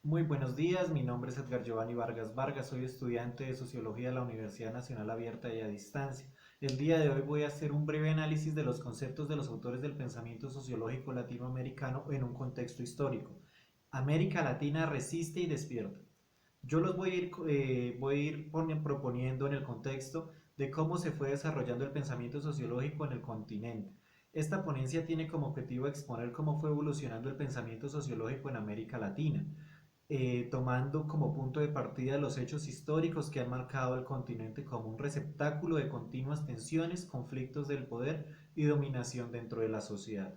Muy buenos días, mi nombre es Edgar Giovanni Vargas Vargas, soy estudiante de Sociología de la Universidad Nacional Abierta y a Distancia. El día de hoy voy a hacer un breve análisis de los conceptos de los autores del pensamiento sociológico latinoamericano en un contexto histórico. América Latina resiste y despierta. Yo los voy a ir proponiendo en el contexto de cómo se fue desarrollando el pensamiento sociológico en el continente. Esta ponencia tiene como objetivo exponer cómo fue evolucionando el pensamiento sociológico en América Latina, tomando como punto de partida los hechos históricos que han marcado al continente como un receptáculo de continuas tensiones, conflictos del poder y dominación dentro de la sociedad.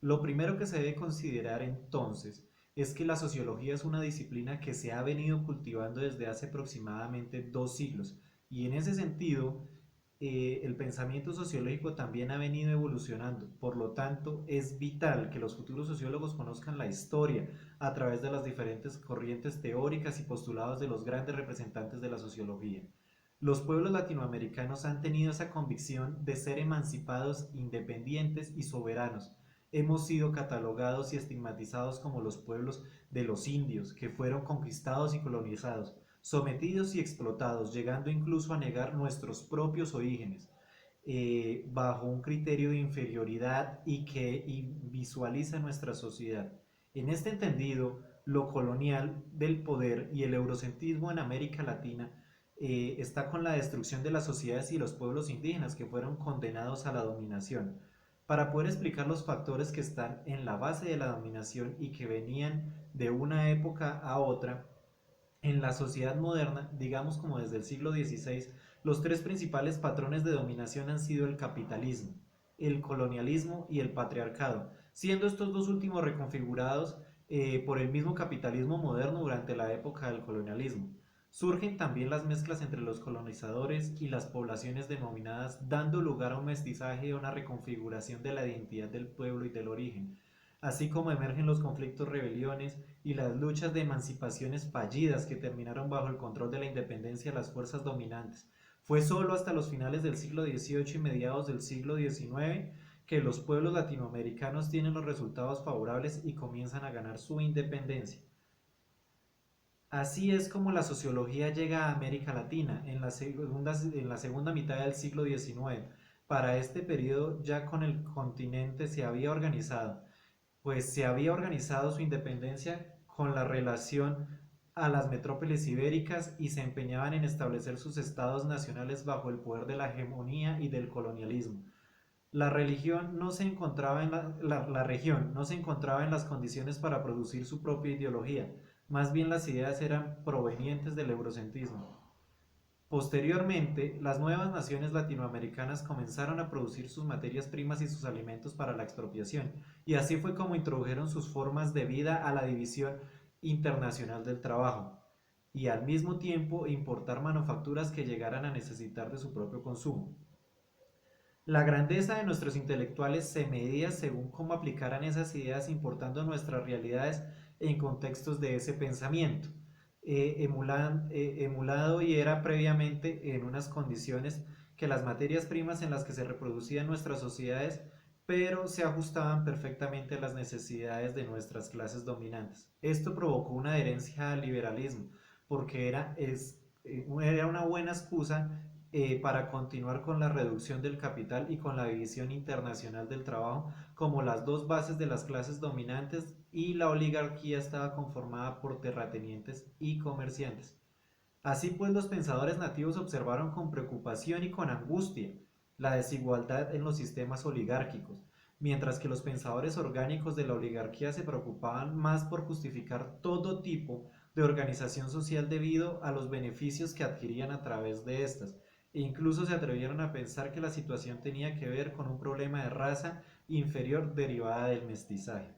Lo primero que se debe considerar entonces es que la sociología es una disciplina que se ha venido cultivando desde hace aproximadamente 2 siglos y en ese sentido el pensamiento sociológico también ha venido evolucionando. Por lo tanto, es vital que los futuros sociólogos conozcan la historia a través de las diferentes corrientes teóricas y postulados de los grandes representantes de la sociología. Los pueblos latinoamericanos han tenido esa convicción de ser emancipados, independientes y soberanos. Hemos sido catalogados y estigmatizados como los pueblos de los indios, que fueron conquistados y colonizados, sometidos y explotados, llegando incluso a negar nuestros propios orígenes, bajo un criterio de inferioridad y que visualiza nuestra sociedad. En este entendido, lo colonial del poder y el eurocentrismo en América Latina está con la destrucción de las sociedades y los pueblos indígenas que fueron condenados a la dominación. Para poder explicar los factores que están en la base de la dominación y que venían de una época a otra, en la sociedad moderna, digamos como desde el siglo XVI, los tres principales patrones de dominación han sido el capitalismo, el colonialismo y el patriarcado, siendo estos dos últimos reconfigurados por el mismo capitalismo moderno durante la época del colonialismo. Surgen también las mezclas entre los colonizadores y las poblaciones denominadas, dando lugar a un mestizaje y a una reconfiguración de la identidad del pueblo y del origen, así como emergen los conflictos, rebeliones y las luchas de emancipaciones fallidas que terminaron bajo el control de la independencia de las fuerzas dominantes. Fue solo hasta los finales del siglo XVIII y mediados del siglo XIX que los pueblos latinoamericanos tienen los resultados favorables y comienzan a ganar su independencia. Así es como la sociología llega a América Latina en la segunda mitad del siglo XIX. Para este periodo ya con el continente se había organizado, pues se había organizado su independencia con la relación a las metrópolis ibéricas y se empeñaban en establecer sus estados nacionales bajo el poder de la hegemonía y del colonialismo. La religión no se encontraba en la región no se encontraba en las condiciones para producir su propia ideología, más bien las ideas eran provenientes del eurocentrismo. Posteriormente, las nuevas naciones latinoamericanas comenzaron a producir sus materias primas y sus alimentos para la expropiación, y así fue como introdujeron sus formas de vida a la división internacional del trabajo, y al mismo tiempo importar manufacturas que llegaran a necesitar de su propio consumo. La grandeza de nuestros intelectuales se medía según cómo aplicaran esas ideas importando nuestras realidades en contextos de ese pensamiento, emulado y era previamente en unas condiciones que las materias primas en las que se reproducían nuestras sociedades, pero se ajustaban perfectamente a las necesidades de nuestras clases dominantes. Esto provocó una adherencia al liberalismo, porque era una buena excusa para continuar con la reducción del capital y con la división internacional del trabajo como las dos bases de las clases dominantes, y la oligarquía estaba conformada por terratenientes y comerciantes. Así pues, los pensadores nativos observaron con preocupación y con angustia la desigualdad en los sistemas oligárquicos, mientras que los pensadores orgánicos de la oligarquía se preocupaban más por justificar todo tipo de organización social debido a los beneficios que adquirían a través de estas, e incluso se atrevieron a pensar que la situación tenía que ver con un problema de raza inferior derivada del mestizaje.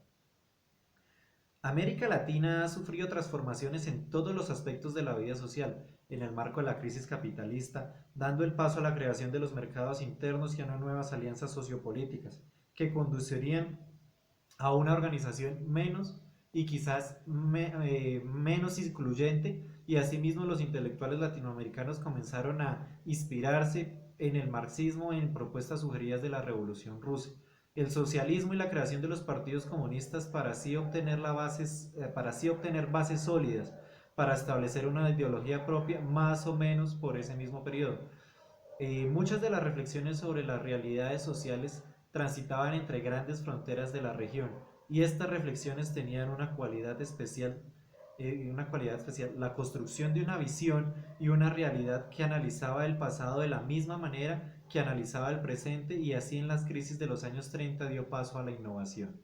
América Latina ha sufrido transformaciones en todos los aspectos de la vida social, en el marco de la crisis capitalista, dando el paso a la creación de los mercados internos y a nuevas alianzas sociopolíticas, que conducirían a una organización menos y quizás menos incluyente, y asimismo los intelectuales latinoamericanos comenzaron a inspirarse en el marxismo en propuestas sugeridas de la Revolución Rusa. el socialismo y la creación de los partidos comunistas para así obtener bases sólidas, para establecer una ideología propia más o menos por ese mismo periodo. Muchas de las reflexiones sobre las realidades sociales transitaban entre grandes fronteras de la región y estas reflexiones tenían una cualidad especial, la construcción de una visión y una realidad que analizaba el pasado de la misma manera que analizaba el presente y así en las crisis de los años 30 dio paso a la innovación.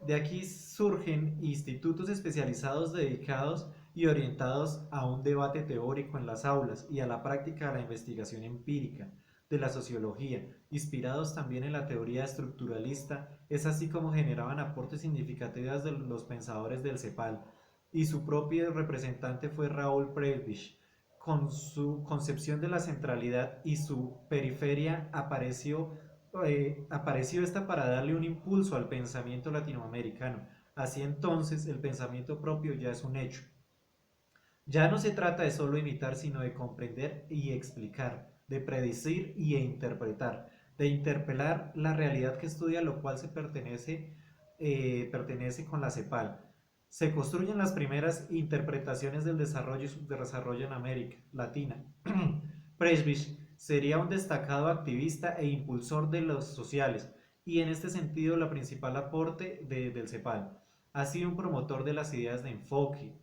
De aquí surgen institutos especializados dedicados y orientados a un debate teórico en las aulas y a la práctica de la investigación empírica de la sociología, inspirados también en la teoría estructuralista, es así como generaban aportes significativos de los pensadores del CEPAL, y su propio representante fue Raúl Prebisch. Con su concepción de la centralidad y su periferia apareció esta para darle un impulso al pensamiento latinoamericano. Así entonces el pensamiento propio ya es un hecho. Ya no se trata de solo imitar, sino de comprender y explicar, de predecir y interpretar, de interpelar la realidad que estudia, lo cual pertenece con la CEPAL. Se construyen las primeras interpretaciones del desarrollo en América Latina. Presbych sería un destacado activista e impulsor de los sociales, y en este sentido la principal aporte del CEPAL. Ha sido un promotor de las ideas de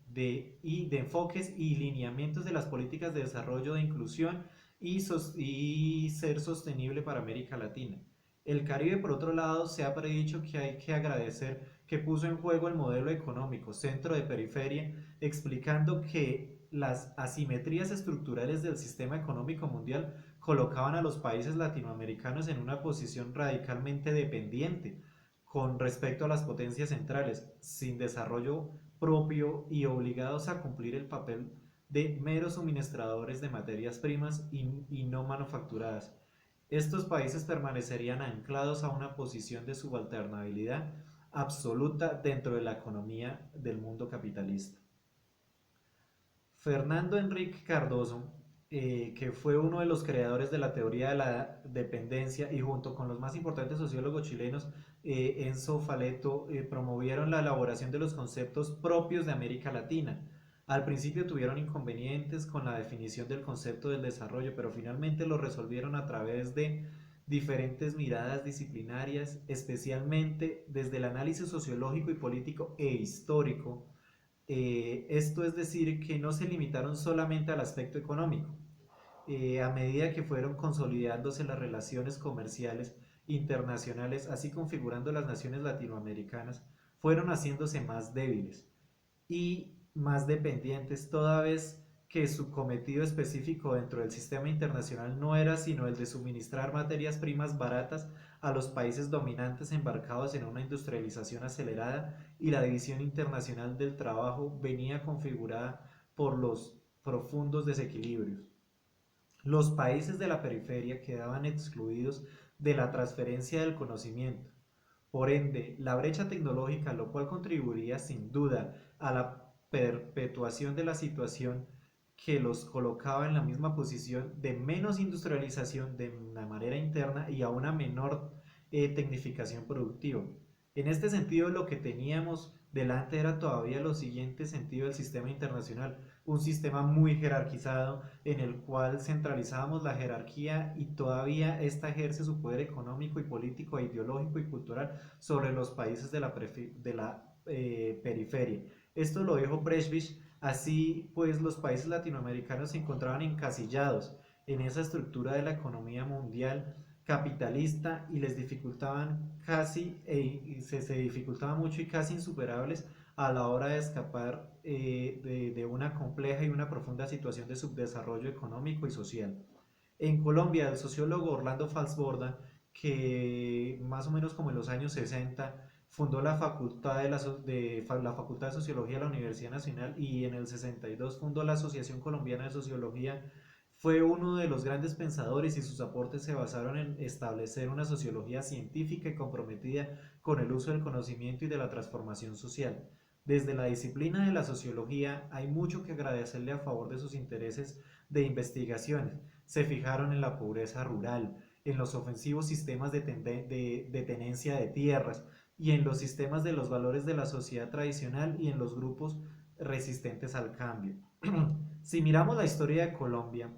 de enfoques y lineamientos de las políticas de desarrollo de inclusión y ser sostenible para América Latina. El Caribe, por otro lado, se ha predicho que hay que agradecer que puso en juego el modelo económico centro de periferia, explicando que las asimetrías estructurales del sistema económico mundial colocaban a los países latinoamericanos en una posición radicalmente dependiente con respecto a las potencias centrales, sin desarrollo propio y obligados a cumplir el papel de meros suministradores de materias primas y no manufacturadas. Estos países permanecerían anclados a una posición de subalternabilidad absoluta dentro de la economía del mundo capitalista. Fernando Enrique Cardoso, que fue uno de los creadores de la teoría de la dependencia y junto con los más importantes sociólogos chilenos, Enzo Faleto, promovieron la elaboración de los conceptos propios de América Latina. Al principio tuvieron inconvenientes con la definición del concepto del desarrollo, pero finalmente lo resolvieron a través de diferentes miradas disciplinarias, especialmente desde el análisis sociológico y político e histórico. Esto es decir, que no se limitaron solamente al aspecto económico. A medida que fueron consolidándose las relaciones comerciales internacionales, así configurando las naciones latinoamericanas, fueron haciéndose más débiles y más dependientes, toda vez que su cometido específico dentro del sistema internacional no era sino el de suministrar materias primas baratas a los países dominantes embarcados en una industrialización acelerada, y la división internacional del trabajo venía configurada por los profundos desequilibrios. Los países de la periferia quedaban excluidos de la transferencia del conocimiento. Por ende, la brecha tecnológica, lo cual contribuiría sin duda a la perpetuación de la situación que los colocaba en la misma posición de menos industrialización de una manera interna y a una menor tecnificación productiva. En este sentido, lo que teníamos delante era todavía lo siguiente sentido del sistema internacional, un sistema muy jerarquizado en el cual centralizábamos la jerarquía y todavía ésta ejerce su poder económico y político e ideológico y cultural sobre los países de la periferia. Esto lo dijo Presbych. Así pues, los países latinoamericanos se encontraban encasillados en esa estructura de la economía mundial capitalista y les dificultaban se dificultaban mucho y casi insuperables a la hora de escapar de una compleja y una profunda situación de subdesarrollo económico y social. En Colombia, el sociólogo Orlando Falsborda, que más o menos como en los años 60 fundó la Facultad de Sociología de la Universidad Nacional y en el 62 fundó la Asociación Colombiana de Sociología, fue uno de los grandes pensadores y sus aportes se basaron en establecer una sociología científica y comprometida con el uso del conocimiento y de la transformación social. Desde la disciplina de la sociología hay mucho que agradecerle a favor de sus intereses de investigaciones. Se fijaron en la pobreza rural, en los ofensivos sistemas de tenencia de tierras y en los sistemas de los valores de la sociedad tradicional y en los grupos resistentes al cambio. Si miramos la historia de Colombia,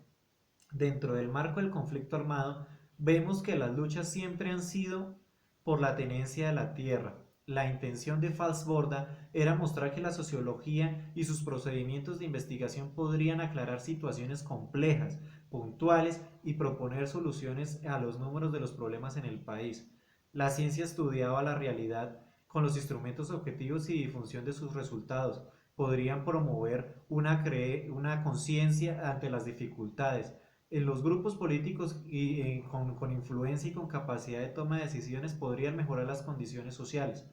dentro del marco del conflicto armado, vemos que las luchas siempre han sido por la tenencia de la tierra. La intención de Falsborda era mostrar que la sociología y sus procedimientos de investigación podrían aclarar situaciones complejas, puntuales y proponer soluciones a los números de los problemas en el país. La ciencia estudiaba la realidad con los instrumentos objetivos y difusión de sus resultados. Podrían promover una conciencia ante las dificultades, en los grupos políticos con influencia y con capacidad de toma de decisiones podrían mejorar las condiciones sociales.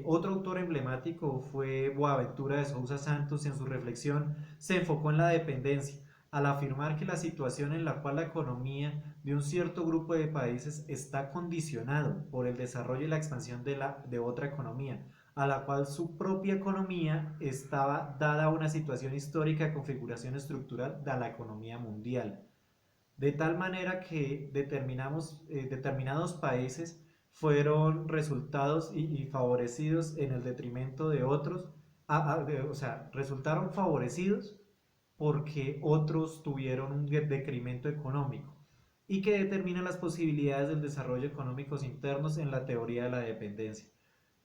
Otro autor emblemático fue Boaventura de Sousa Santos. En su reflexión se enfocó en la dependencia, al afirmar que la situación en la cual la economía de un cierto grupo de países está condicionado por el desarrollo y la expansión de otra economía, a la cual su propia economía estaba dada a una situación histórica de configuración estructural de la economía mundial, de tal manera que determinados países fueron resultados y favorecidos en el detrimento de otros, o sea, resultaron favorecidos porque otros tuvieron un decremento económico y que determina las posibilidades del desarrollo económicos internos en la teoría de la dependencia.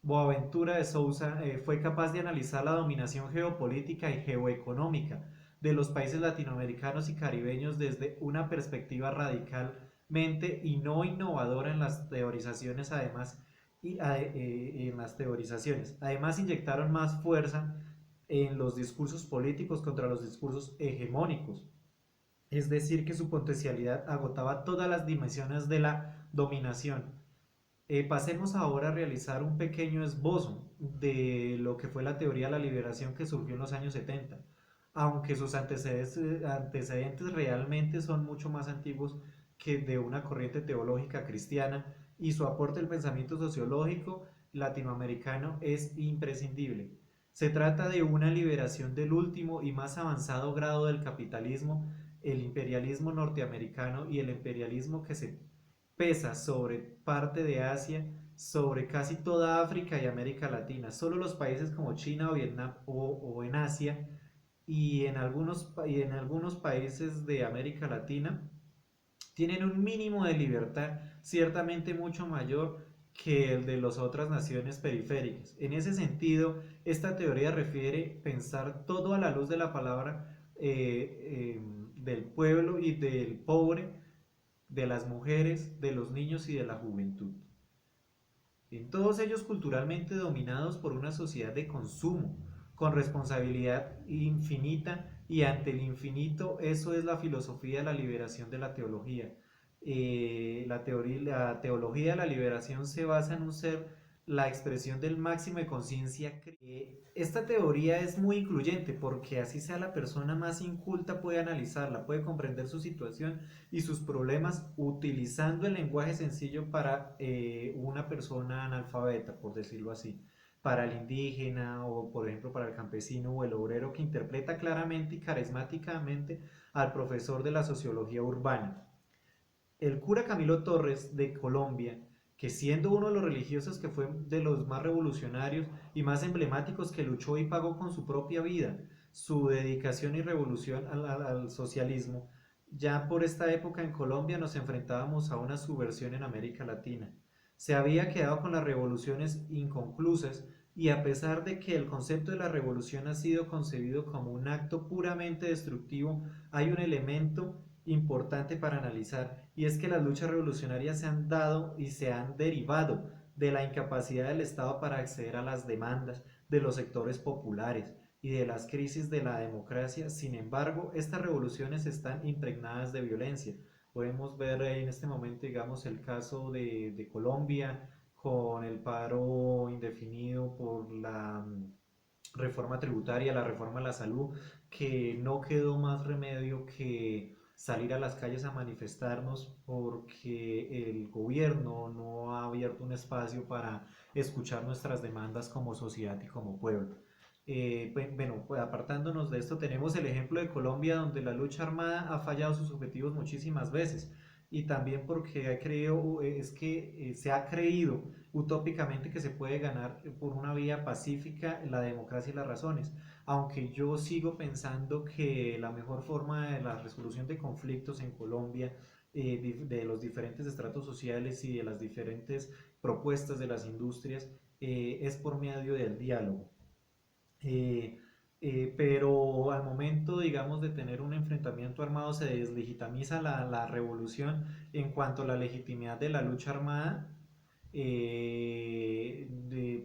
Boaventura de Sousa fue capaz de analizar la dominación geopolítica y geoeconómica de los países latinoamericanos y caribeños desde una perspectiva radicalmente y no innovadora en las teorizaciones. Además inyectaron más fuerza en los discursos políticos contra los discursos hegemónicos, es decir, que su potencialidad agotaba todas las dimensiones de la dominación. Pasemos ahora a realizar un pequeño esbozo de lo que fue la teoría de la liberación que surgió en los años 70, aunque sus antecedentes realmente son mucho más antiguos que de una corriente teológica cristiana, y su aporte al pensamiento sociológico latinoamericano es imprescindible. Se trata de una liberación del último y más avanzado grado del capitalismo, el imperialismo norteamericano y el imperialismo que se pesa sobre parte de Asia, sobre casi toda África y América Latina. Solo los países como China o Vietnam o en Asia y en algunos países de América Latina tienen un mínimo de libertad ciertamente mucho mayor que el de las otras naciones periféricas. En ese sentido, esta teoría refiere pensar todo a la luz de la palabra del pueblo y del pobre, de las mujeres, de los niños y de la juventud. En todos ellos culturalmente dominados por una sociedad de consumo, con responsabilidad infinita y ante el infinito. Eso es la filosofía de la liberación de la teología. La teología de la liberación se basa en un ser la expresión del máximo de conciencia. Esta teoría es muy incluyente porque así sea la persona más inculta puede analizarla, puede comprender su situación y sus problemas utilizando el lenguaje sencillo para una persona analfabeta, por decirlo así, para el indígena o por ejemplo para el campesino o el obrero que interpreta claramente y carismáticamente al profesor de la sociología urbana. El cura Camilo Torres de Colombia, que siendo uno de los religiosos que fue de los más revolucionarios y más emblemáticos, que luchó y pagó con su propia vida su dedicación y revolución al socialismo, ya por esta época en Colombia nos enfrentábamos a una subversión en América Latina. Se había quedado con las revoluciones inconclusas, y a pesar de que el concepto de la revolución ha sido concebido como un acto puramente destructivo, hay un elemento importante para analizar, y es que las luchas revolucionarias se han dado y se han derivado de la incapacidad del Estado para acceder a las demandas de los sectores populares y de las crisis de la democracia. Sin embargo, estas revoluciones están impregnadas de violencia. Podemos ver en este momento, digamos, el caso de Colombia con el paro indefinido por la reforma tributaria, la reforma a la salud, que no quedó más remedio que salir a las calles a manifestarnos porque el gobierno no ha abierto un espacio para escuchar nuestras demandas como sociedad y como pueblo. Pues apartándonos de esto, tenemos el ejemplo de Colombia, donde la lucha armada ha fallado sus objetivos muchísimas veces. y también porque es que se ha creído utópicamente que se puede ganar por una vía pacífica la democracia y las razones, aunque yo sigo pensando que la mejor forma de la resolución de conflictos en Colombia, de los diferentes estratos sociales y de las diferentes propuestas de las industrias, es por medio del diálogo. Eh, pero al momento, digamos, de tener un enfrentamiento armado, se deslegitimiza la revolución en cuanto a la legitimidad de la lucha armada.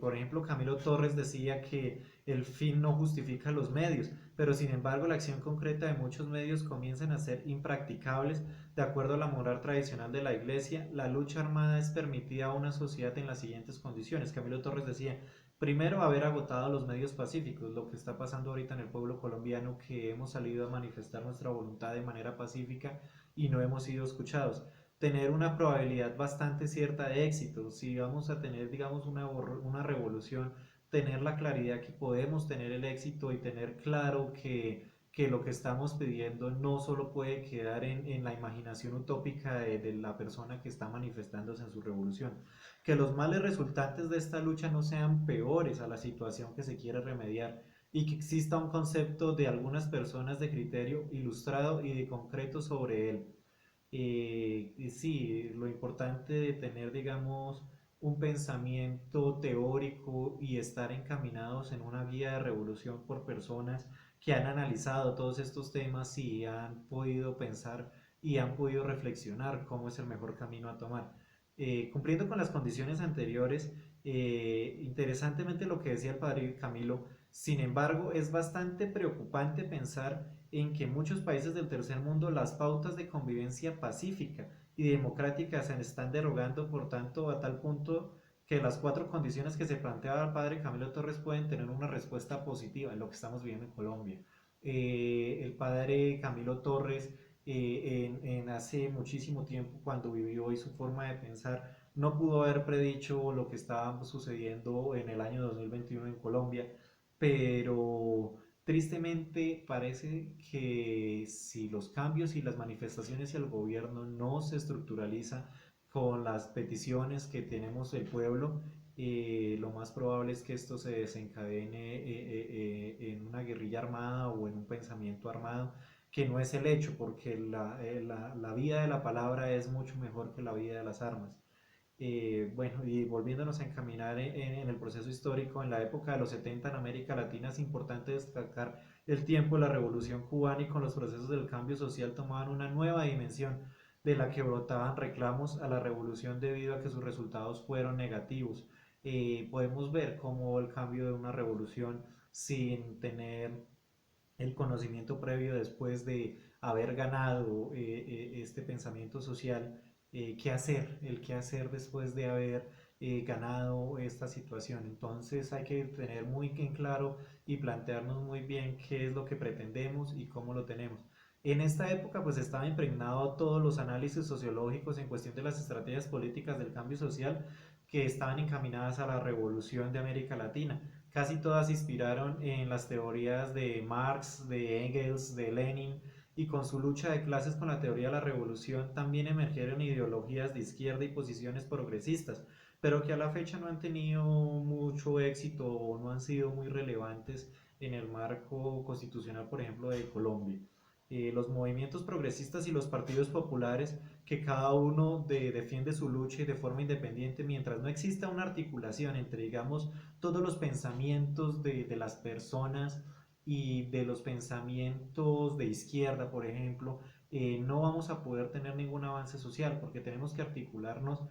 Por ejemplo, Camilo Torres decía que el fin no justifica los medios, pero sin embargo la acción concreta de muchos medios comienzan a ser impracticables de acuerdo a la moral tradicional de la Iglesia. La lucha armada es permitida a una sociedad en las siguientes condiciones. Camilo Torres decía: primero, haber agotado los medios pacíficos, lo que está pasando ahorita en el pueblo colombiano, que hemos salido a manifestar nuestra voluntad de manera pacífica y no hemos sido escuchados. Tener una probabilidad bastante cierta de éxito. Si vamos a tener, digamos, una revolución, tener la claridad que podemos tener el éxito y tener claro que lo que estamos pidiendo no solo puede quedar en la imaginación utópica de la persona que está manifestándose en su revolución, que los males resultantes de esta lucha no sean peores a la situación que se quiere remediar y que exista un concepto de algunas personas de criterio ilustrado y de concreto sobre él. Y sí, lo importante de tener, digamos, un pensamiento teórico y estar encaminados en una vía de revolución por personas que han analizado todos estos temas y han podido pensar y han podido reflexionar cómo es el mejor camino a tomar. Cumpliendo con las condiciones anteriores, interesantemente lo que decía el padre Camilo, sin embargo, es bastante preocupante pensar en que en muchos países del tercer mundo las pautas de convivencia pacífica y democrática se están derogando, por tanto, a tal punto que las cuatro condiciones que se planteaba el padre Camilo Torres pueden tener una respuesta positiva en lo que estamos viviendo en Colombia. El padre Camilo Torres, hace muchísimo tiempo, cuando vivió y su forma de pensar, no pudo haber predicho lo que estaba sucediendo en el año 2021 en Colombia, pero tristemente parece que si los cambios y las manifestaciones y el gobierno no se estructuraliza con las peticiones que tenemos el pueblo, lo más probable es que esto se desencadene en una guerrilla armada o en un pensamiento armado, que no es el hecho, porque la vida de la palabra es mucho mejor que la vida de las armas. Bueno, y volviéndonos a encaminar en el proceso histórico, en la época de los 70 en América Latina, es importante destacar el tiempo de la Revolución Cubana, y con los procesos del cambio social tomaban una nueva dimensión de la que brotaban reclamos a la revolución debido a que sus resultados fueron negativos. Podemos ver cómo el cambio de una revolución sin tener el conocimiento previo después de haber ganado este pensamiento social, qué hacer, el qué hacer después de haber ganado esta situación. Entonces hay que tener muy en claro y plantearnos muy bien qué es lo que pretendemos y cómo lo tenemos. En esta época pues estaba impregnado todos los análisis sociológicos en cuestión de las estrategias políticas del cambio social que estaban encaminadas a la revolución de América Latina. Casi todas se inspiraron en las teorías de Marx, de Engels, de Lenin, y con su lucha de clases con la teoría de la revolución también emergieron ideologías de izquierda y posiciones progresistas, pero que a la fecha no han tenido mucho éxito o no han sido muy relevantes en el marco constitucional, por ejemplo, de Colombia. Los movimientos progresistas y los partidos populares, que cada uno defiende su lucha y de forma independiente, mientras no exista una articulación entre, digamos, todos los pensamientos de las personas y de los pensamientos de izquierda, por ejemplo, no vamos a poder tener ningún avance social, porque tenemos que articularnos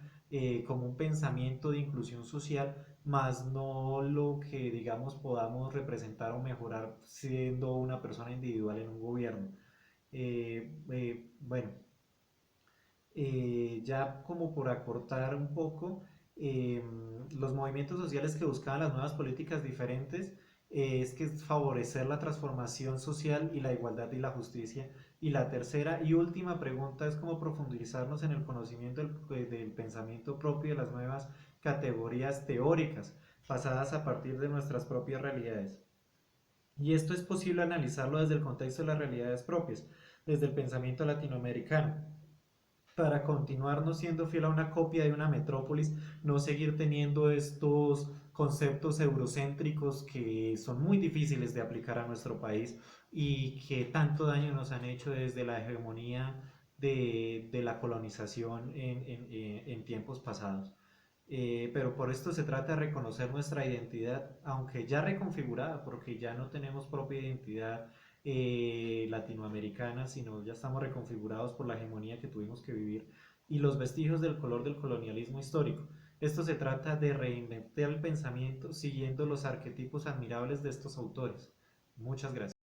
como un pensamiento de inclusión social, más no lo que, digamos, podamos representar o mejorar siendo una persona individual en un gobierno. Bueno, ya como por acortar un poco, eh, los movimientos sociales que buscaban las nuevas políticas diferentes, es que es favorecer la transformación social y la igualdad y la justicia. Y la tercera y última pregunta es cómo profundizarnos en el conocimiento del pensamiento propio de las nuevas categorías teóricas, basadas a partir de nuestras propias realidades. Y esto es posible analizarlo desde el contexto de las realidades propias, desde el pensamiento latinoamericano, para continuar no siendo fiel a una copia de una metrópolis, no seguir teniendo estos conceptos eurocéntricos que son muy difíciles de aplicar a nuestro país y que tanto daño nos han hecho desde la hegemonía de la colonización en tiempos pasados. Pero por esto se trata de reconocer nuestra identidad, aunque ya reconfigurada, porque ya no tenemos propia identidad latinoamericana, sino ya estamos reconfigurados por la hegemonía que tuvimos que vivir y los vestigios del color del colonialismo histórico. Esto se trata de reinventar el pensamiento siguiendo los arquetipos admirables de estos autores. Muchas gracias.